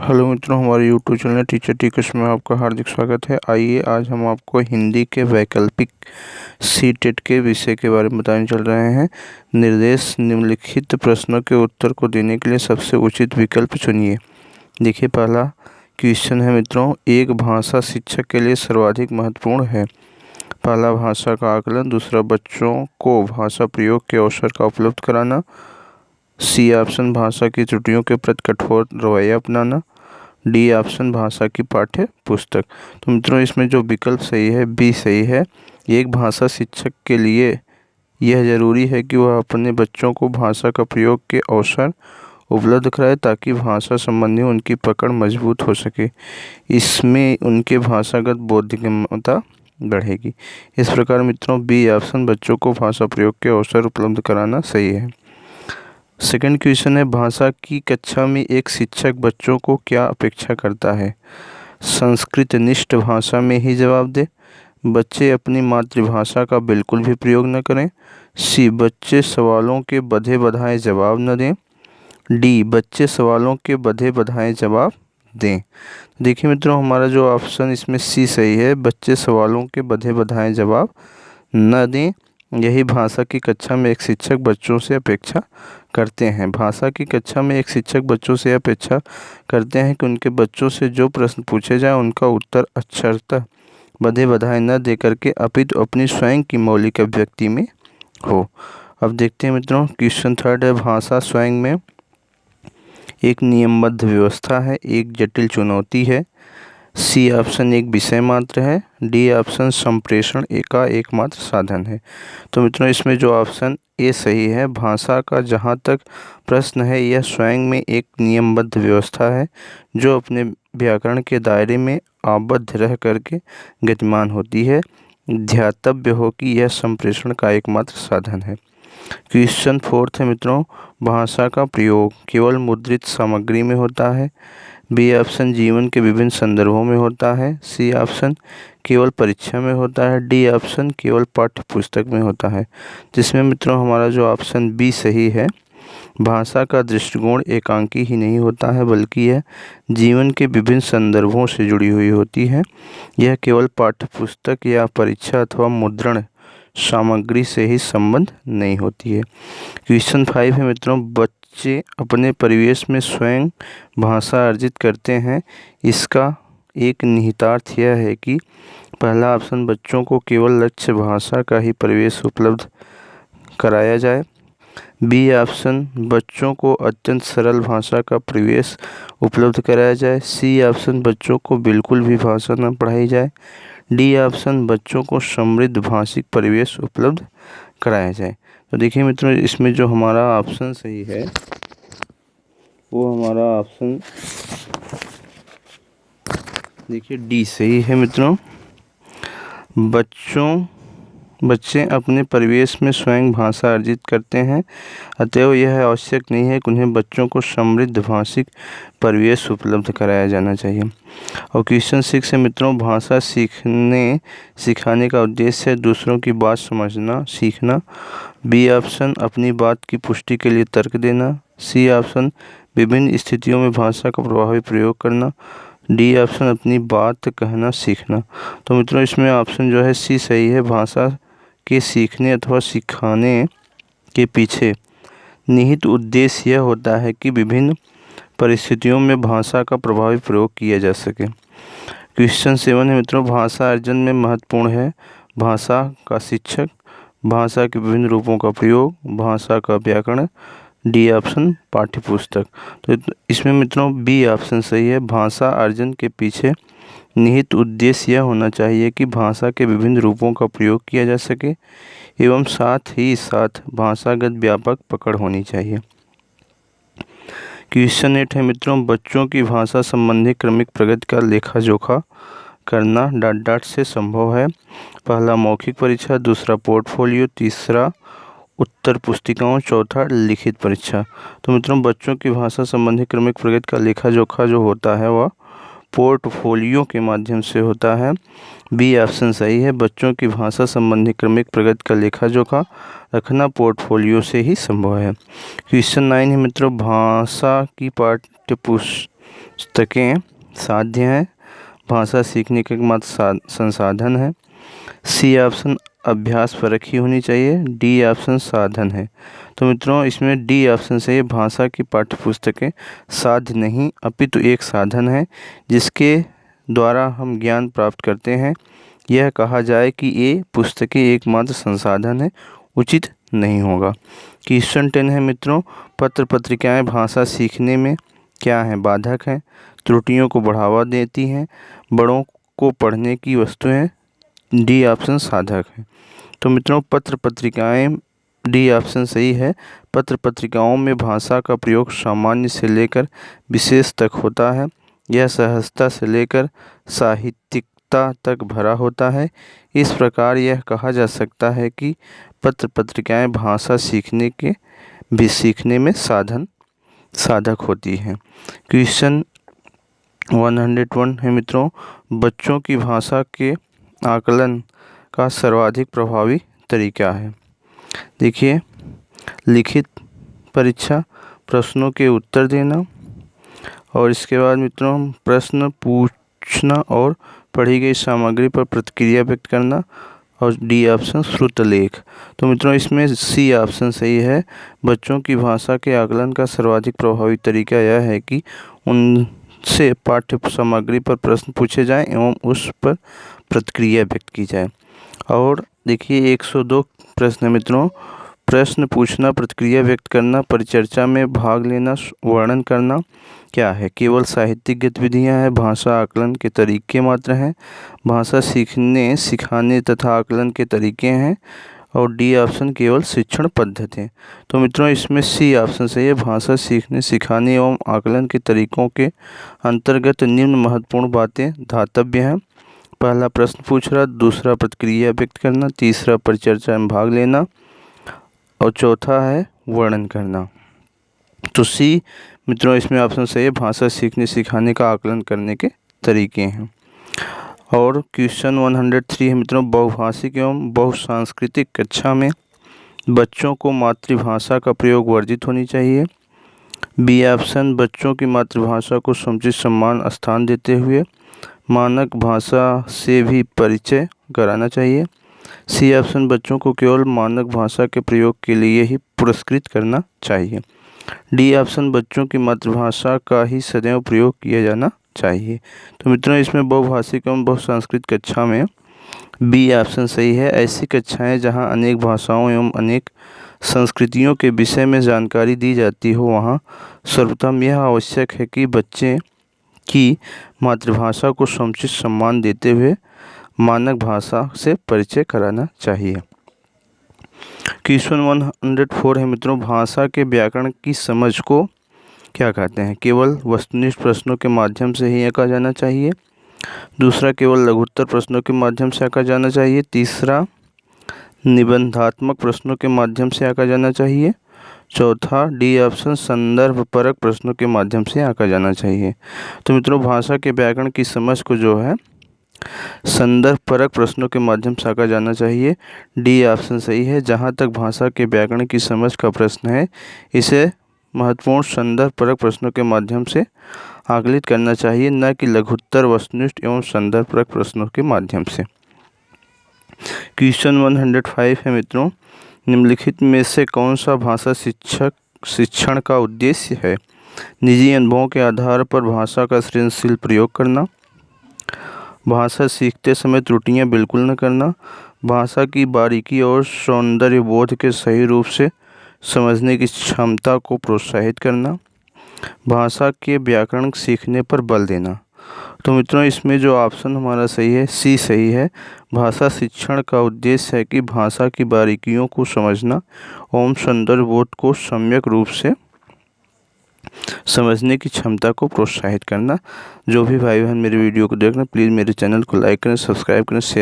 Hello मित्रों, हमारे YouTube channel teacher टिकस में आपका हार्दिक स्वागत है। आइए आज हम आपको हिंदी के वैकल्पिक सी-टेट के विषय के बारे में बताने चल रहे हैं। निर्देश निम्नलिखित प्रश्नों के उत्तर को देने के लिए सबसे उचित विकल्प चुनिए। देखिए, पहला क्वेश्चन है मित्रों, एक भाषा शिक्षक के लिए सर्वाधिक महत्वपूर्ण है। पहला, भाषा का आकलन। दूसरा, बच्चों को भाषा प्रयोग के अवसर का उपलब्ध कराना। सी ऑप्शन, भाषा की त्रुटियों के प्रति कठोर रवैया अपनाना। डी ऑप्शन, भाषा की पाठ्य पुस्तक। तो मित्रों, इसमें जो विकल्प सही है बी सही है। एक भाषा शिक्षक के लिए यह ज़रूरी है कि वह अपने बच्चों को भाषा का प्रयोग के अवसर उपलब्ध कराए ताकि भाषा संबंधी उनकी पकड़ मजबूत हो सके। इसमें उनके भाषागत बोधगम्यता बढ़ेगी। इस प्रकार मित्रों, बी ऑप्शन, बच्चों को भाषा प्रयोग के अवसर उपलब्ध कराना सही है। सेकंड क्वेश्चन है, भाषा की कक्षा में एक शिक्षक बच्चों को क्या अपेक्षा करता है। संस्कृत निष्ठ भाषा में ही जवाब दे। बच्चे अपनी मातृभाषा का बिल्कुल भी प्रयोग न करें। सी, बच्चे सवालों के बधे बधाए जवाब न दें। डी, बच्चे सवालों के बधे बधाए जवाब दें। देखिए मित्रों, हमारा जो ऑप्शन इसमें सी सही है, बच्चे सवालों के बधे बधाए जवाब न दें। यही भाषा की कक्षा में एक शिक्षक बच्चों से अपेक्षा करते हैं। भाषा की कक्षा में एक शिक्षक बच्चों से अपेक्षा करते हैं कि उनके बच्चों से जो प्रश्न पूछे जाए उनका उत्तर अक्षरतः बधे बधाए न दे करके अपितु अपनी स्वयं की मौलिक अभिव्यक्ति में हो। अब देखते हैं मित्रों, क्वेश्चन थर्ड है, भाषा स्वयं में एक नियमबद्ध व्यवस्था है, एक जटिल चुनौती है। सी ऑप्शन, एक विषय मात्र है। डी ऑप्शन, संप्रेषण का एकमात्र साधन है। तो मित्रों, इसमें जो ऑप्शन ए सही है, भाषा का जहाँ तक प्रश्न है यह स्वयं में एक नियमबद्ध व्यवस्था है जो अपने व्याकरण के दायरे में आबद्ध रह करके गतिमान होती है। ध्यातव्य हो कि यह संप्रेषण का एकमात्र साधन है। क्वेश्चन फोर्थ है मित्रों, भाषा का प्रयोग केवल मुद्रित सामग्री में होता है। बी ऑप्शन, जीवन के विभिन्न संदर्भों में होता है। सी ऑप्शन, केवल परीक्षा में होता है। डी ऑप्शन, केवल पाठ्य पुस्तक में होता है। जिसमें मित्रों हमारा जो ऑप्शन बी सही है, भाषा का दृष्टिकोण एकांकी ही नहीं होता है बल्कि यह जीवन के विभिन्न संदर्भों से जुड़ी हुई होती है। यह केवल पाठ्य पुस्तक या परीक्षा अथवा मुद्रण सामग्री से ही संबंध नहीं होती है। क्वेश्चन 5 है मित्रों, बच्चे अपने परिवेश में स्वयं भाषा अर्जित करते हैं। इसका एक निहितार्थ यह है कि पहला ऑप्शन, बच्चों को केवल लक्ष्य भाषा का ही परिवेश उपलब्ध कराया जाए। बी ऑप्शन, बच्चों को अत्यंत सरल भाषा का परिवेश उपलब्ध कराया जाए। सी ऑप्शन, बच्चों को बिल्कुल भी भाषा न पढ़ाई जाए। डी ऑप्शन, बच्चों को समृद्ध भाषिक परिवेश उपलब्ध कराया जाए। तो देखिए मित्रों, इसमें जो हमारा ऑप्शन सही है वो हमारा ऑप्शन देखिए डी सही है मित्रों। बच्चे अपने परिवेश में स्वयं भाषा अर्जित करते हैं, अतएव यह आवश्यक नहीं है कि उन्हें बच्चों को समृद्ध भाषिक परिवेश उपलब्ध कराया जाना चाहिए। और क्वेश्चन 6 है मित्रों, भाषा सिखाने का उद्देश्य है दूसरों की बात समझना सीखना। बी ऑप्शन, अपनी बात की पुष्टि के लिए तर्क देना। सी ऑप्शन, विभिन्न स्थितियों में भाषा का प्रभावी प्रयोग करना। डी ऑप्शन, अपनी बात कहना सीखना। तो मित्रों, इसमें ऑप्शन जो है सी सही है, भाषा के सीखने अथवा सिखाने के पीछे निहित उद्देश्य यह होता है कि विभिन्न परिस्थितियों में भाषा का प्रभावी प्रयोग किया जा सके। क्वेश्चन 7 है मित्रों, भाषा अर्जन में महत्वपूर्ण है भाषा का शिक्षक, भाषा के विभिन्न रूपों का प्रयोग, भाषा का व्याकरण। डी ऑप्शन, पाठ्य पुस्तक। तो इसमें मित्रों बी ऑप्शन सही है, भाषा अर्जन के पीछे निहित उद्देश्य यह होना चाहिए कि भाषा के विभिन्न रूपों का प्रयोग किया जा सके एवं साथ ही साथ भाषागत व्यापक पकड़ होनी चाहिए। क्वेश्चन 8 है मित्रों, बच्चों की भाषा संबंधी क्रमिक प्रगति का लेखा जोखा करना डॉट डॉट से संभव है। पहला, मौखिक परीक्षा। दूसरा, पोर्टफोलियो। तीसरा, उत्तर पुस्तिकाओं। चौथा, लिखित परीक्षा। तो मित्रों, बच्चों की भाषा संबंधी क्रमिक प्रगति का लेखा जोखा जो होता है वह पोर्टफोलियो के माध्यम से होता है। बी ऑप्शन सही है, बच्चों की भाषा संबंधी क्रमिक प्रगति का लेखा जोखा रखना पोर्टफोलियो से ही संभव है। क्वेश्चन 9 है मित्रों, भाषा की पाठ्य पुस्तकें साध्य हैं, भाषा सीखने का एकमात्र संसाधन है। सी ऑप्शन अभ्यास परक ही होनी चाहिए। डी ऑप्शन साधन है। तो मित्रों इसमें डी ऑप्शन से भाषा की पाठ्यपुस्तकें साध्य नहीं अपितु एक साधन है जिसके द्वारा हम ज्ञान प्राप्त करते हैं। यह कहा जाए कि ये पुस्तकें एकमात्र संसाधन है उचित नहीं होगा। क्वेश्चन 10 है मित्रों, पत्र पत्रिकाएं भाषा सीखने में क्या है? बाधक हैं, त्रुटियों को बढ़ावा देती हैं, बड़ों को पढ़ने की वस्तुएं। डी ऑप्शन साधक है। तो मित्रों पत्र पत्रिकाएं, डी ऑप्शन सही है। पत्र पत्रिकाओं में भाषा का प्रयोग सामान्य से लेकर विशेष तक होता है। यह सहजता से लेकर साहित्यिकता तक भरा होता है। इस प्रकार यह कहा जा सकता है कि पत्र पत्रिकाएं भाषा सीखने में साधक होती हैं। क्वेश्चन 101 है मित्रों, बच्चों की भाषा के आकलन का सर्वाधिक प्रभावी तरीका है। देखिए, लिखित परीक्षा, प्रश्नों के उत्तर देना, और इसके बाद मित्रों प्रश्न पूछना और पढ़ी गई सामग्री पर प्रतिक्रिया व्यक्त करना, और डी ऑप्शन श्रुतलेख। तो मित्रों इसमें सी ऑप्शन सही है। बच्चों की भाषा के आकलन का सर्वाधिक प्रभावी तरीका यह है कि उनसे पाठ्य सामग्री पर प्रश्न पूछे जाएं एवं उस पर प्रतिक्रिया व्यक्त की जाए। और देखिए 102 प्रश्न है मित्रों, प्रश्न पूछना, प्रतिक्रिया व्यक्त करना, परिचर्चा में भाग लेना, वर्णन करना क्या है? केवल साहित्यिक गतिविधियां हैं, भाषा आकलन के तरीके मात्र हैं, भाषा सीखने सिखाने तथा आकलन के तरीके हैं, और डी ऑप्शन केवल शिक्षण पद्धति। तो मित्रों इसमें सी ऑप्शन सही है। भाषा सीखने सिखाने एवं आकलन के तरीकों के अंतर्गत निम्न महत्वपूर्ण बातें धातव्य हैं। पहला प्रश्न पूछना, दूसरा प्रतिक्रिया व्यक्त करना, तीसरा परिचर्चा में भाग लेना, और चौथा है वर्णन करना। तो सी मित्रों इसमें ऑप्शन सही है। भाषा सीखने सिखाने का आकलन करने के तरीके हैं। और क्वेश्चन 103 है मित्रों, बहुभाषिक एवं बहुसांस्कृतिक कक्षा में बच्चों को मातृभाषा का प्रयोग वर्जित होनी चाहिए। बी ऑप्शन, बच्चों की मातृभाषा को समुचित सम्मान स्थान देते हुए मानक भाषा से भी परिचय कराना चाहिए। सी ऑप्शन, बच्चों को केवल मानक भाषा के प्रयोग के लिए ही पुरस्कृत करना चाहिए। डी ऑप्शन, बच्चों की मातृभाषा का ही सदैव प्रयोग किया जाना चाहिए। तो मित्रों इसमें बहुभाषिक एवं बहुसांस्कृतिक कक्षा में बी ऑप्शन सही है। ऐसी कक्षाएं जहां अनेक भाषाओं एवं अनेक संस्कृतियों के विषय में जानकारी दी जाती हो, वहां सर्वप्रथम यह आवश्यक है कि बच्चे की मातृभाषा को समुचित सम्मान देते हुए मानक भाषा से परिचय कराना चाहिए। क्वेश्चन 104 है मित्रों, भाषा के व्याकरण की समझ को क्या कहते हैं? केवल वस्तुनिष्ठ प्रश्नों के माध्यम से ही आंका जाना चाहिए। दूसरा, केवल लघुत्तर प्रश्नों के माध्यम से आंका जाना चाहिए। तीसरा, निबंधात्मक प्रश्नों के माध्यम से आंका जाना चाहिए। चौथा, डी ऑप्शन, संदर्भ परक प्रश्नों के माध्यम से आंका जाना चाहिए। तो मित्रों भाषा के व्याकरण की समझ को जो है संदर्भ परक प्रश्नों के माध्यम से आंका जाना चाहिए। डी ऑप्शन सही है। जहाँ तक भाषा के व्याकरण की समझ का प्रश्न है, इसे महत्वपूर्ण संदर्भ परक प्रश्नों के माध्यम से आकलित करना चाहिए, न कि लघुत्तर, वस्तुनिष्ठ एवं संदर्भ परक प्रश्नों के माध्यम से। क्वेश्चन 105 है मित्रों, निम्नलिखित में से कौन सा भाषा शिक्षण का उद्देश्य है? निजी अनुभवों के आधार पर भाषा का सृजनशील प्रयोग करना, भाषा सीखते समय त्रुटियां बिल्कुल न करना, भाषा की बारीकी और सौंदर्य बोध के सही रूप से समझने की क्षमता को प्रोत्साहित करना, भाषा के व्याकरण सीखने पर बल देना। तो मित्रों इसमें जो ऑप्शन हमारा सही है, सी सही है। भाषा शिक्षण का उद्देश्य है कि भाषा की बारीकियों को समझना एवं सौंदर्य बोध को सम्यक रूप से समझने की क्षमता को प्रोत्साहित करना। जो भी भाई बहन मेरे वीडियो को देख रहे हैं, प्लीज़ मेरे चैनल को लाइक करें, सब्सक्राइब करें, शेयर